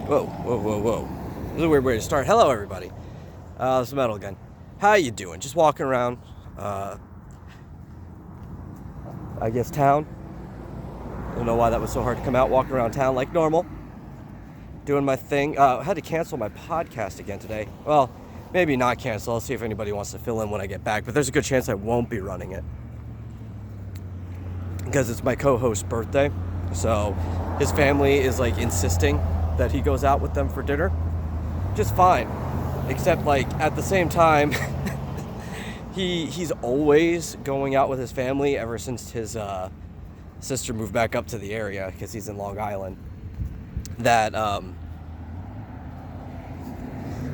Whoa, whoa, whoa, whoa. This is a weird way to start. Hello, everybody. This is Metal again. How you doing? Just walking around, I guess town. Don't know why that was so hard to come out. Walking around town like normal. Doing my thing. I had to cancel my podcast again today. Well, maybe not cancel. I'll see if anybody wants to fill in when I get back. But there's a good chance I won't be running it. Because it's my co-host's birthday. So his family is like insisting that he goes out with them for dinner. Just fine. Except like at the same time, he's always going out with his family ever since his sister moved back up to the area because he's in Long Island. That I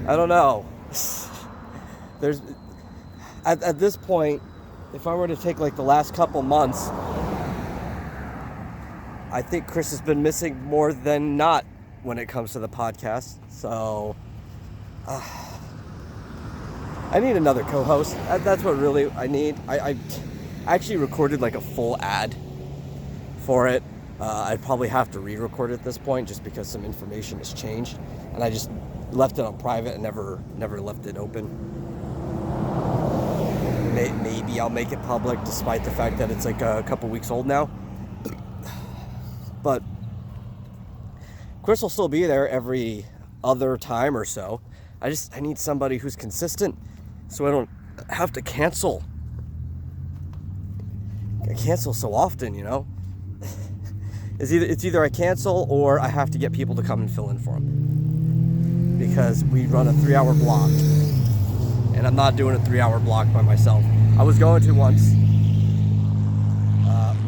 don't know. There's at this point, if I were to take like the last couple months, I think Chris has been missing more than not when it comes to the podcast. So I need another co-host. That's what really I need. I actually recorded like a full ad for it. I'd probably have to re-record it at this point just because some information has changed, and I just left it on private and never left it open. Maybe I'll make it public despite the fact that it's like a couple weeks old now. But Chris will still be there every other time or so. I need somebody who's consistent so I don't have to cancel. I cancel so often, you know. It's either I cancel or I have to get people to come and fill in for them. Because we run a 3-hour block. And I'm not doing a 3-hour block by myself. I was going to once.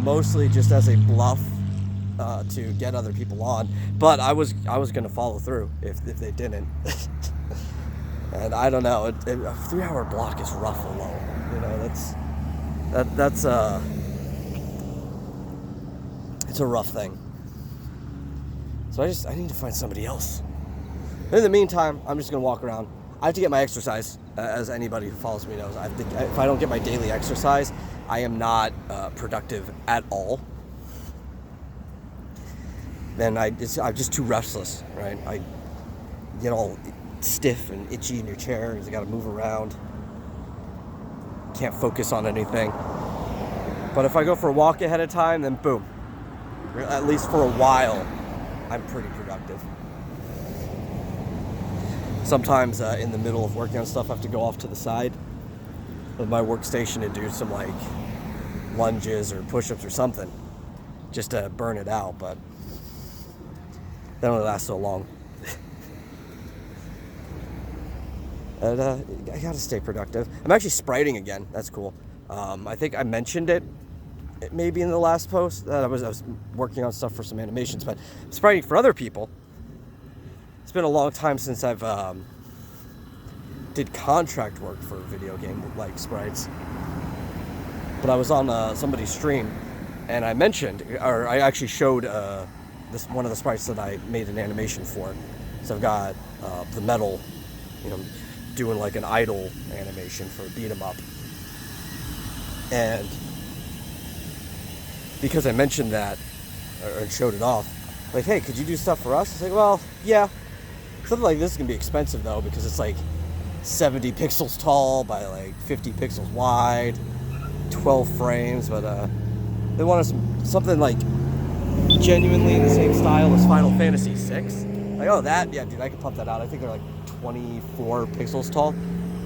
Mostly just as a bluff to get other people on. But I was going to follow through if they didn't. And I don't know. A 3-hour block is rough alone. You know, that's it's a rough thing. So I need to find somebody else. In the meantime, I'm just gonna walk around. I have to get my exercise, as anybody who follows me knows. I think if I don't get my daily exercise, I am not productive at all. Then I'm just too restless, right? I get all stiff and itchy in your chair, and you gotta move around. Can't focus on anything. But if I go for a walk ahead of time, then boom. At least for a while, I'm pretty productive. Sometimes in the middle of working on stuff, I have to go off to the side of my workstation to do some like lunges or push-ups or something, just to burn it out, but that only lasts so long. And, I gotta stay productive. I'm actually spriting again. That's cool. I think I mentioned it maybe in the last post that I was working on stuff for some animations, but spriting for other people. It's been a long time since I've did contract work for a video game like sprites. But I was on somebody's stream, and I mentioned, or I actually showed this one of the sprites that I made an animation for. So I've got the Metal, you know, doing like an idol animation for Beat 'em Up, and because I mentioned that, or showed it off, like, hey, could you do stuff for us? It's like, well, yeah. Something like this is going to be expensive, though, because it's like 70 pixels tall by like 50 pixels wide, 12 frames, but they wanted something like genuinely in the same style as Final Fantasy VI. Like, oh, that, yeah, dude, I could pump that out. I think they're like 24 pixels tall.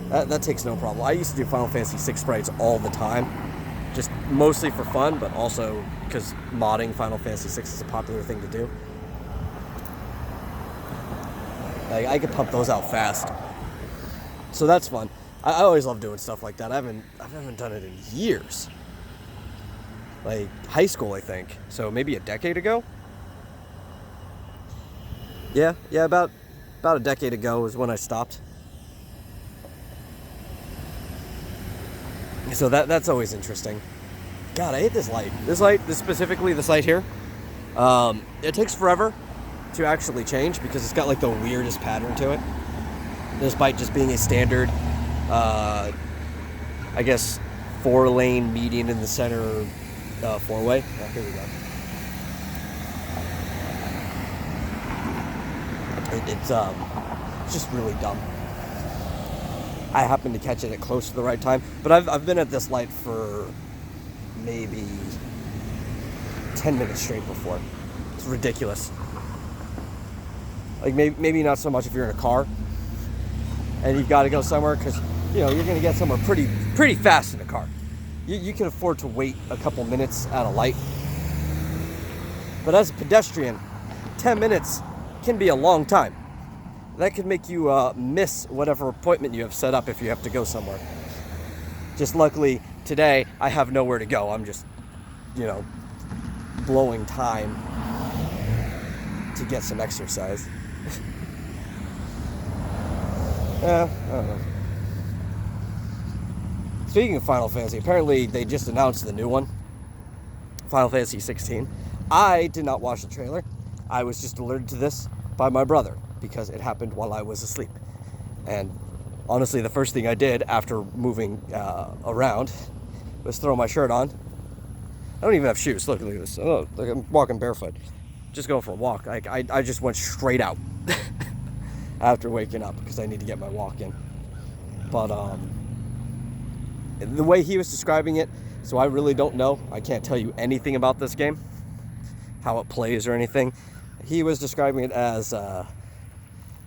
That takes no problem. I used to do Final Fantasy VI sprites all the time. Just mostly for fun, but also because modding Final Fantasy VI is a popular thing to do. Like, I could pump those out fast. So that's fun. I always love doing stuff like that. I haven't done it in years. Like high school, I think. So maybe a decade ago? Yeah, about a decade ago was when I stopped. So that's always interesting. God, I hate this light. This specifically this light here. It takes forever to actually change because it's got like the weirdest pattern to it. Despite just being a standard, I guess, 4-lane median in the center 4-way. Oh, here we go. It's just really dumb. I happened to catch it at close to the right time, but I've been at this light for maybe 10 minutes straight before. It's ridiculous. Like maybe not so much if you're in a car and you've got to go somewhere, because you're going to get somewhere pretty fast in a car. You can afford to wait a couple minutes at a light. But as a pedestrian, 10 minutes can be a long time. That could make you miss whatever appointment you have set up if you have to go somewhere. Just luckily, today, I have nowhere to go. I'm just, blowing time to get some exercise. I don't know. Speaking of Final Fantasy, apparently they just announced the new one, Final Fantasy 16. I did not watch the trailer. I was just alerted to this by my brother, because it happened while I was asleep. And honestly, the first thing I did after moving around was throw my shirt on. I don't even have shoes. Look at this. Oh, look, I'm walking barefoot. Just going for a walk. I just went straight out after waking up because I need to get my walk in. But the way he was describing it, so I really don't know. I can't tell you anything about this game, how it plays or anything. He was describing it as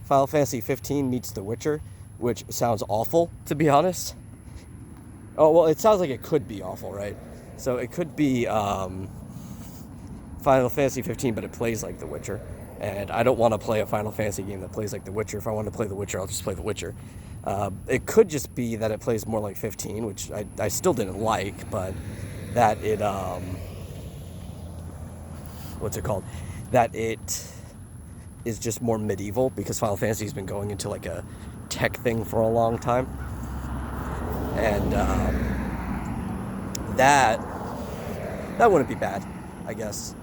Final Fantasy 15 meets The Witcher, which sounds awful, to be honest. Oh, well, it sounds like it could be awful, right? So it could be Final Fantasy 15, but it plays like The Witcher. And I don't want to play a Final Fantasy game that plays like The Witcher. If I want to play The Witcher, I'll just play The Witcher. It could just be that it plays more like 15, which I still didn't like, but that it, what's it called? That it is just more medieval, because Final Fantasy's been going into like a tech thing for a long time. And that wouldn't be bad, I guess.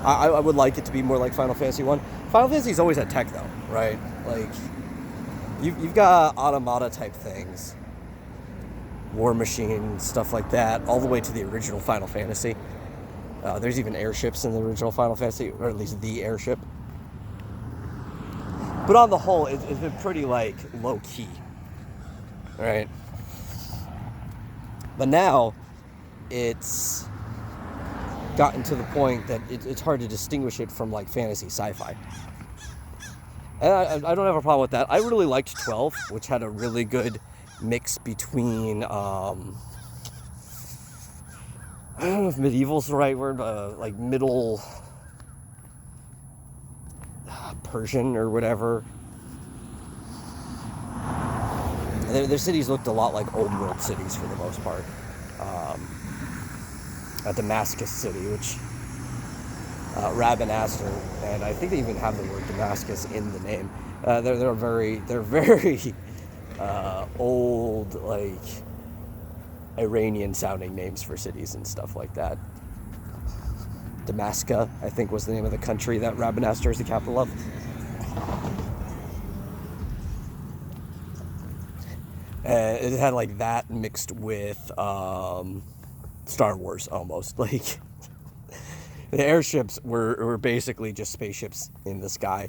I would like it to be more like Final Fantasy 1. Final Fantasy's always had tech though, right? Like, you've got automata type things, war machine, stuff like that, all the way to the original Final Fantasy. There's even airships in the original Final Fantasy, or at least the airship. But on the whole, it's been pretty, like, low-key, right? But now, it's gotten to the point that it's hard to distinguish it from, like, fantasy sci-fi. And I don't have a problem with that. I really liked 12, which had a really good mix between, I don't know if medieval's the right word, like middle Persian or whatever. Their cities looked a lot like old world cities for the most part. A Damascus city, which Rabanastre, and I think they even have the word Damascus in the name. They're very old, like Iranian sounding names for cities and stuff like that. Damascus, I think, was the name of the country that Rabanastre is the capital of. It had like that mixed with Star Wars almost. Like, the airships were basically just spaceships in the sky.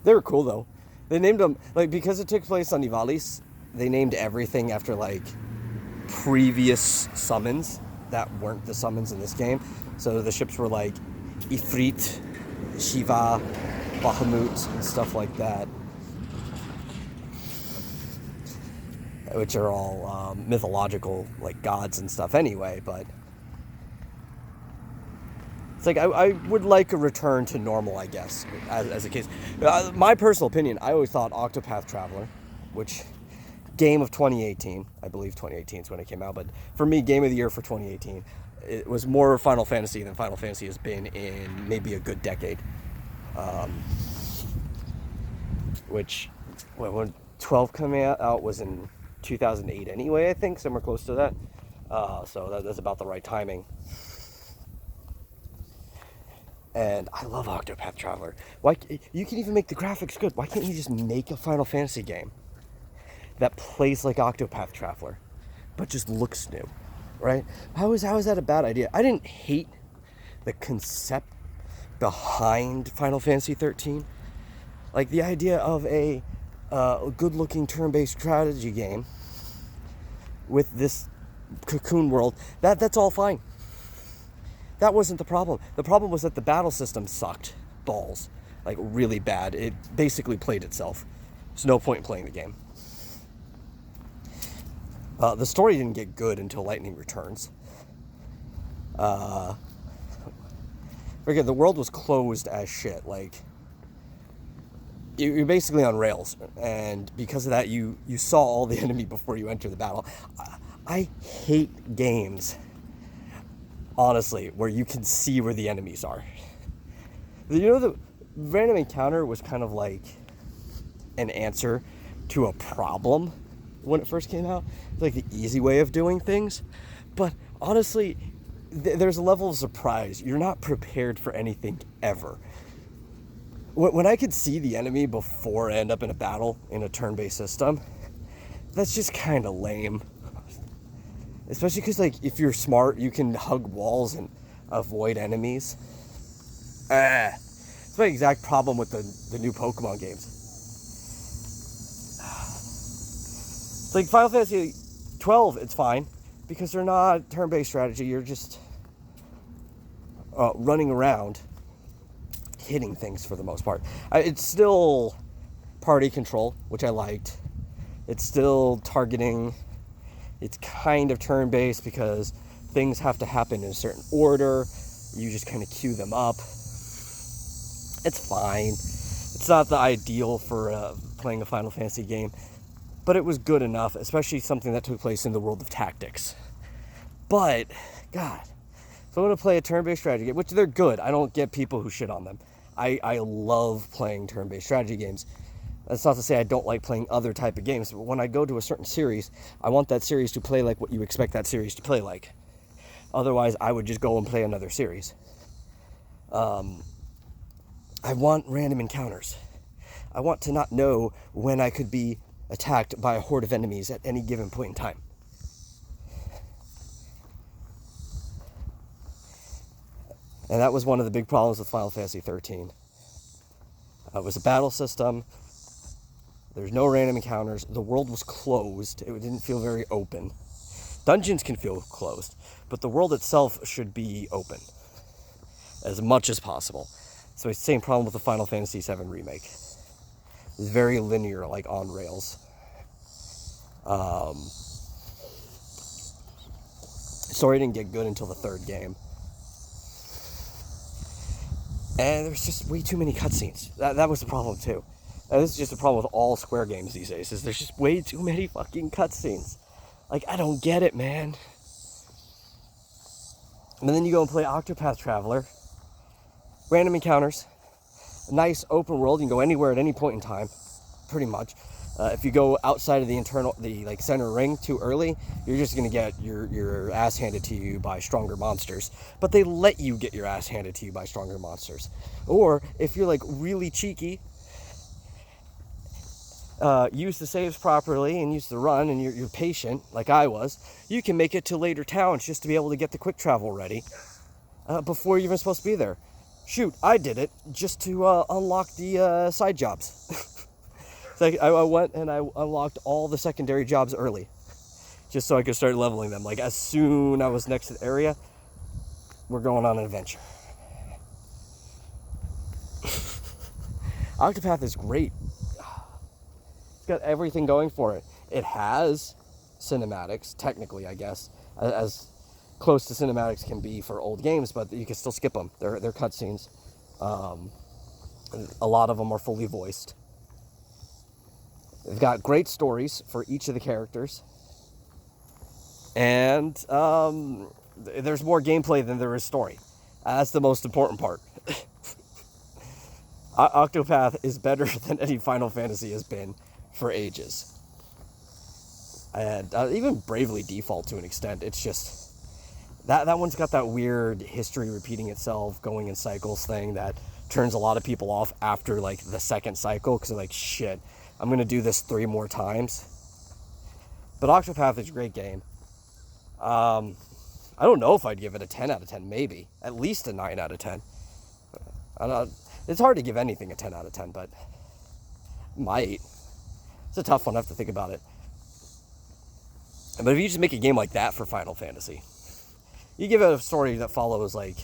They were cool though. They named them, like, because it took place on Ivalice, they named everything after like previous summons that weren't the summons in this game. So the ships were like Ifrit, Shiva, Bahamut, and stuff like that, which are all mythological, like, gods and stuff anyway. But it's like, I would like a return to normal, I guess, as a case. My personal opinion, I always thought Octopath Traveler, which game of 2018, I believe 2018 is when it came out, but for me, game of the year for 2018, it was more Final Fantasy than Final Fantasy has been in maybe a good decade. Which, when 12 coming out was in 2008 anyway, I think, somewhere close to that. So that's about the right timing. And I love Octopath Traveler. Why, you can even make the graphics good. Why can't you just make a Final Fantasy game that plays like Octopath Traveler, but just looks new, right? How is that a bad idea? I didn't hate the concept behind Final Fantasy 13. Like the idea of a good-looking turn-based strategy game with this Cocoon world, that's all fine. That wasn't the problem. The problem was that the battle system sucked balls, like really bad. It basically played itself. There's no point in playing the game. The story didn't get good until Lightning Returns. Again, the world was closed as shit. Like, you're basically on rails, and because of that, you saw all the enemy before you enter the battle. I hate games, honestly, where you can see where the enemies are. You know, the random encounter was kind of like an answer to a problem when it first came out. Like the easy way of doing things. But honestly, there's a level of surprise. You're not prepared for anything ever. When I could see the enemy before I end up in a battle in a turn-based system, that's just kind of lame. Especially because, like, if you're smart, you can hug walls and avoid enemies. It's my exact problem with the new Pokemon games. It's like Final Fantasy 12, it's fine, because they're not turn-based strategy. You're just running around, hitting things for the most part. It's still party control, which I liked. It's still targeting. It's kind of turn-based because things have to happen in a certain order. You just kind of queue them up. It's fine. It's not the ideal for playing a Final Fantasy game, but it was good enough, especially something that took place in the world of tactics. But, God, if I want to play a turn-based strategy game, which they're good, I don't get people who shit on them. I love playing turn-based strategy games. That's not to say I don't like playing other type of games, but when I go to a certain series, I want that series to play like what you expect that series to play like. Otherwise, I would just go and play another series. I want random encounters. I want to not know when I could be attacked by a horde of enemies at any given point in time. And that was one of the big problems with Final Fantasy 13. It was a battle system. There's no random encounters. The world was closed. It didn't feel very open. Dungeons can feel closed, but the world itself should be open as much as possible. So it's the same problem with the Final Fantasy VII Remake. It's very linear, like on rails. Story didn't get good until the third game. And there's just way too many cutscenes. That was the problem too. And this is just a problem with all Square games these days, is there's just way too many fucking cutscenes. Like, I don't get it, man. And then you go and play Octopath Traveler. Random encounters. A nice open world. You can go anywhere at any point in time. Pretty much. If you go outside of the center ring too early, you're just going to get your ass handed to you by stronger monsters. But they let you get your ass handed to you by stronger monsters. Or, if you're like really cheeky, use the saves properly and use the run, and you're patient, like I was, you can make it to later towns just to be able to get the quick travel ready before you're even supposed to be there. Shoot, I did it just to unlock the side jobs. Like, I went and I unlocked all the secondary jobs early, just so I could start leveling them. Like, as soon as I was next to the area, we're going on an adventure. Octopath is great. It's got everything going for it. It has cinematics, technically, I guess, as close to cinematics can be for old games, but you can still skip them. They're cutscenes. A lot of them are fully voiced. They've got great stories for each of the characters. And there's more gameplay than there is story. That's the most important part. Octopath is better than any Final Fantasy has been for ages. And even Bravely Default to an extent. It's just... That one's got that weird history repeating itself, going in cycles thing that turns a lot of people off after, like, the second cycle. Because they're like, shit, I'm going to do this 3 more times. But Octopath is a great game. I don't know if I'd give it a 10 out of 10, maybe. At least a 9 out of 10. I don't know, it's hard to give anything a 10 out of 10, but might. It's a tough one. I have to think about it. But if you just make a game like that for Final Fantasy, you give it a story that follows like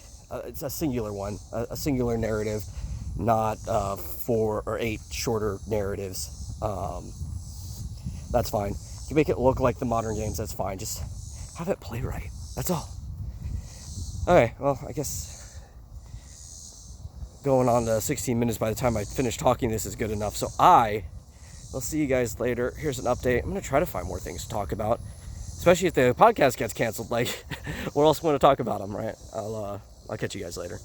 it's a singular one, a singular narrative, not 4 or 8 shorter narratives. That's fine. You make it look like the modern games. That's fine. Just have it play right. That's all. Okay. Well, I guess going on to 16 minutes by the time I finish talking this is good enough. So I will see you guys later. Here's an update. I'm going to try to find more things to talk about, especially if the podcast gets canceled. Like, what else want to talk about them, right? I'll catch you guys later.